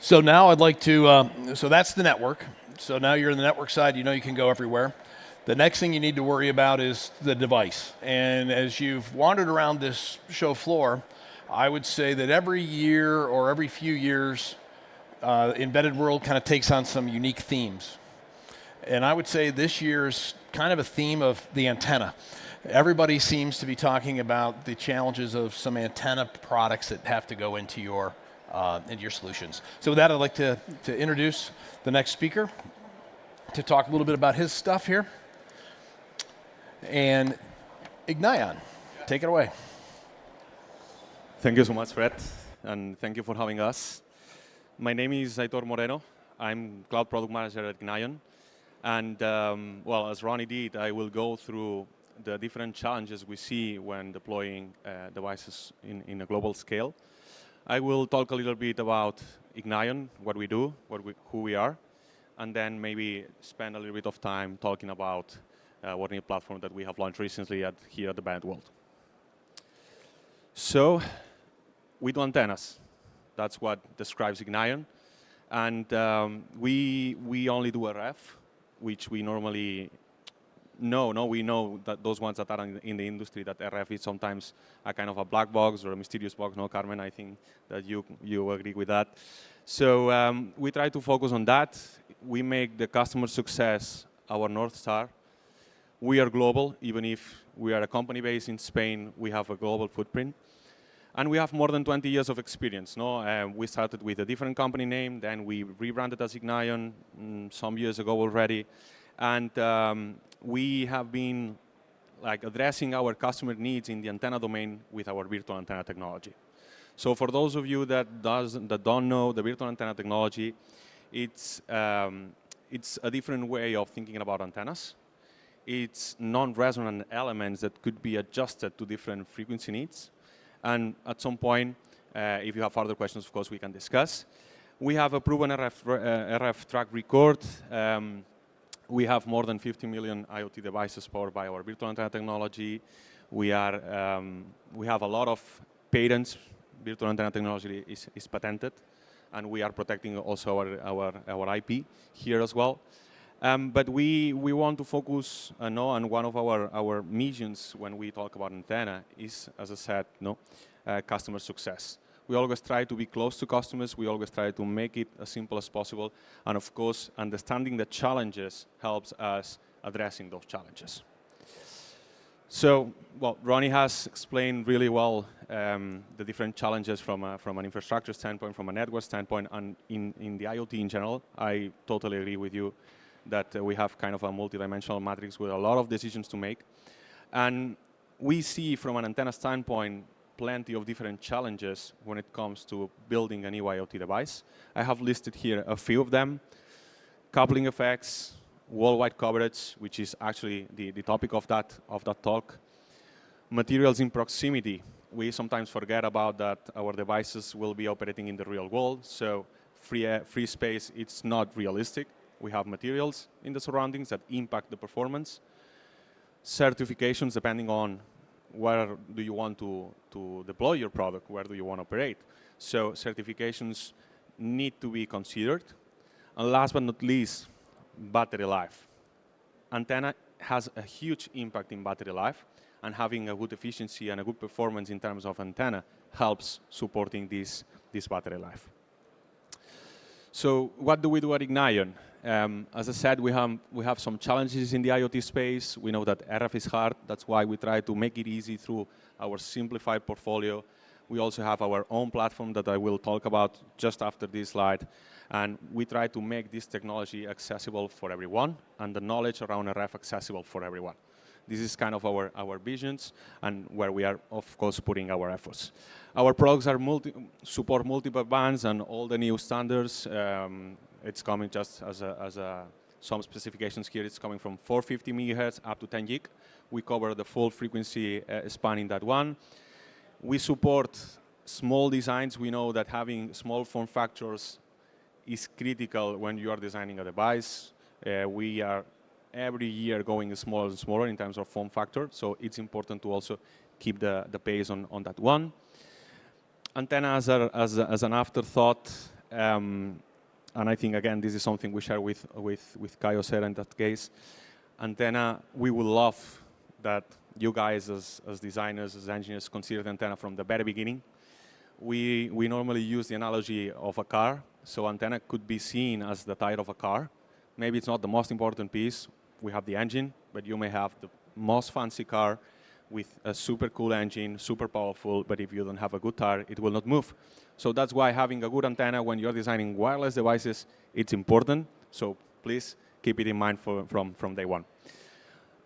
So now I'd like to, so that's the network. So now you're in the network side, you know you can go everywhere. The next thing you need to worry about is the device. And as you've wandered around this show floor, I would say that every year or every few years, embedded world kind of takes on some unique themes. And I would say this year's kind of a theme of the antenna. Everybody seems to be talking about the challenges of some antenna products that have to go into your solutions. So with that, I'd like to introduce the next speaker to talk a little bit about his stuff here. And Ignion, take it away. Thank you so much, Fred, and thank you for having us. My name is Aitor Moreno. I'm Cloud Product Manager at Ignion. And well, as Ronnie did, I will go through the different challenges we see when deploying devices in a global scale. I will talk a little bit about Ignion, what we do, who we are, and then maybe spend a little bit of time talking about what new platform that we have launched recently here at the Band World. So, we do antennas. That's what describes Ignion. And we only do RF, which we normally we know that those ones that are in the industry, that RF is sometimes a kind of a black box or a mysterious box. No, Carmen, I think that you agree with that. So we try to focus on that. We make the customer success our North Star. We are global. Even if we are a company based in Spain, we have a global footprint. And we have more than 20 years of experience. No? We started with a different company name, then we rebranded as Ignion some years ago already. And we have been addressing our customer needs in the antenna domain with our virtual antenna technology. So for those of you that don't know the virtual antenna technology, it's a different way of thinking about antennas. It's non-resonant elements that could be adjusted to different frequency needs. And at some point, if you have further questions, of course, we can discuss. We have a proven RF track record. We have more than 50 million IoT devices powered by our virtual antenna technology. We have a lot of patents. Virtual antenna technology is patented, and we are protecting also our IP here as well. But we want to focus on one of our missions when we talk about antenna is, as I said, customer success. We always try to be close to customers. We always try to make it as simple as possible. And of course, understanding the challenges helps us addressing those challenges. So, well, Ronnie has explained really well the different challenges from an infrastructure standpoint, from a network standpoint, and in the IoT in general. I totally agree with you that we have kind of a multidimensional matrix with a lot of decisions to make. And we see from an antenna standpoint plenty of different challenges when it comes to building a new IoT device. I have listed here a few of them. Coupling effects, worldwide coverage, which is actually the topic of that talk. Materials in proximity. We sometimes forget about that our devices will be operating in the real world, so free space, it's not realistic. We have materials in the surroundings that impact the performance. Certifications, depending on where do you want to deploy your product, where do you want to operate. So certifications need to be considered. And last but not least, battery life. Antenna has a huge impact in battery life, and having a good efficiency and a good performance in terms of antenna helps supporting this battery life. So what do we do at Ignion? As I said, we have some challenges in the IoT space. We know that RF is hard. That's why we try to make it easy through our simplified portfolio. We also have our own platform that I will talk about just after this slide. And we try to make this technology accessible for everyone and the knowledge around RF accessible for everyone. This is kind of our visions and where we are, of course, putting our efforts. Our products are support multiple bands and all the new standards. It's coming just as some specifications here. It's coming from 450 megahertz up to 10 gig. We cover the full frequency span in that one. We support small designs. We know that having small form factors is critical when you are designing a device. We are every year going smaller and smaller in terms of form factor, so it's important to also keep the pace on that one. Antenna as an afterthought, and I think, again, this is something we share with Kyocera in that case, antenna, we would love that you guys as designers, as engineers, consider the antenna from the very beginning. We normally use the analogy of a car, so antenna could be seen as the tire of a car. Maybe it's not the most important piece. We have the engine, but you may have the most fancy car with a super cool engine, super powerful, but if you don't have a good tire, it will not move. So that's why having a good antenna when you're designing wireless devices, it's important. So please keep it in mind from day one.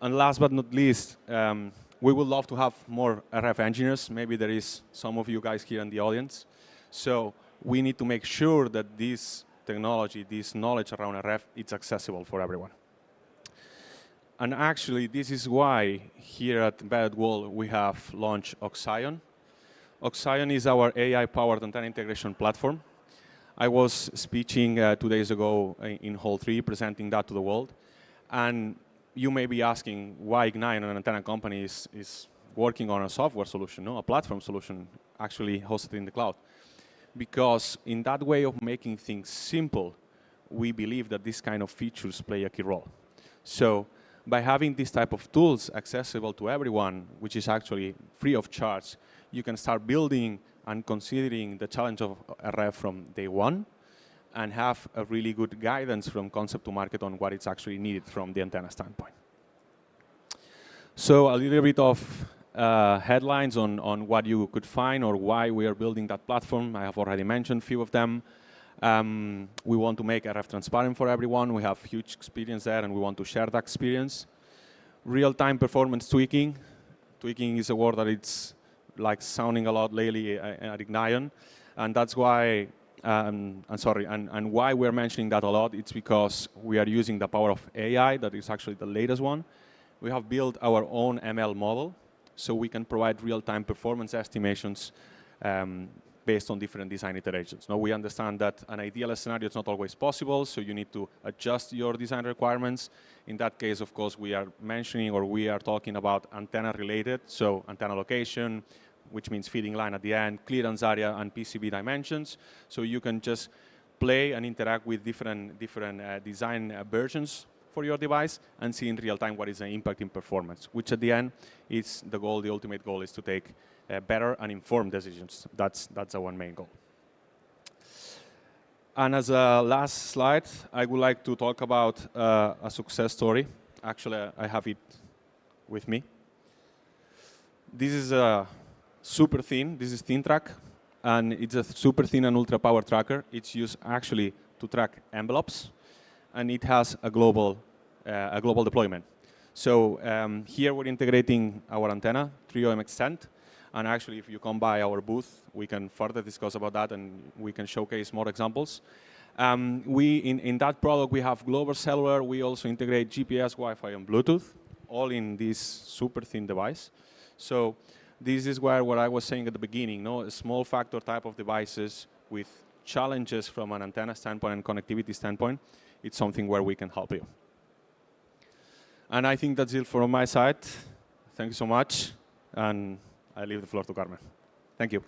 And last but not least, we would love to have more RF engineers. Maybe there is some of you guys here in the audience. So we need to make sure that this technology, this knowledge around RF, it's accessible for everyone. And actually, this is why here at Embedded World we have launched Oxion. Oxion is our AI-powered antenna integration platform. I was speaking 2 days ago in Hall 3, presenting that to the world. And you may be asking why Ignion, an antenna company, is working on a software solution, no, a platform solution, actually hosted in the cloud. Because in that way of making things simple, we believe that this kind of features play a key role. So by having this type of tools accessible to everyone, which is actually free of charge, you can start building and considering the challenge of RF from day one and have a really good guidance from concept to market on what is actually needed from the antenna standpoint. So a little bit of headlines on what you could find or why we are building that platform. I have already mentioned a few of them. We want to make RF transparent for everyone. We have huge experience there, and we want to share that experience. Real-time performance tweaking. Tweaking is a word that it's like sounding a lot lately at Ignion, and that's why. And why we're mentioning that a lot. It's because we are using the power of AI. That is actually the latest one. We have built our own ML model, so we can provide real-time performance estimations based on different design iterations. Now, we understand that an ideal scenario is not always possible, so you need to adjust your design requirements. In that case, of course, we are mentioning or we are talking about antenna-related, so antenna location, which means feeding line at the end, clearance area, and PCB dimensions. So you can just play and interact with different design versions for your device and see in real time what is the impact in performance, which at the end is the goal. The ultimate goal is to take better and informed decisions. That's our main goal. And as a last slide, I would like to talk about a success story. Actually, I have it with me. This is a super thin. This is thin track, and it's a super thin and ultra power tracker. It's used actually to track envelopes, and it has a global deployment. So here we're integrating our antenna, Trio MX Extend, and actually if you come by our booth, we can further discuss about that, and we can showcase more examples. In that product, we have global cellular. We also integrate GPS, Wi-Fi, and Bluetooth, all in this super thin device. So this is where what I was saying at the beginning, a small factor type of devices with challenges from an antenna standpoint and connectivity standpoint, it's something where we can help you. And I think that's it from my side. Thank you so much, and I leave the floor to Carmen. Thank you.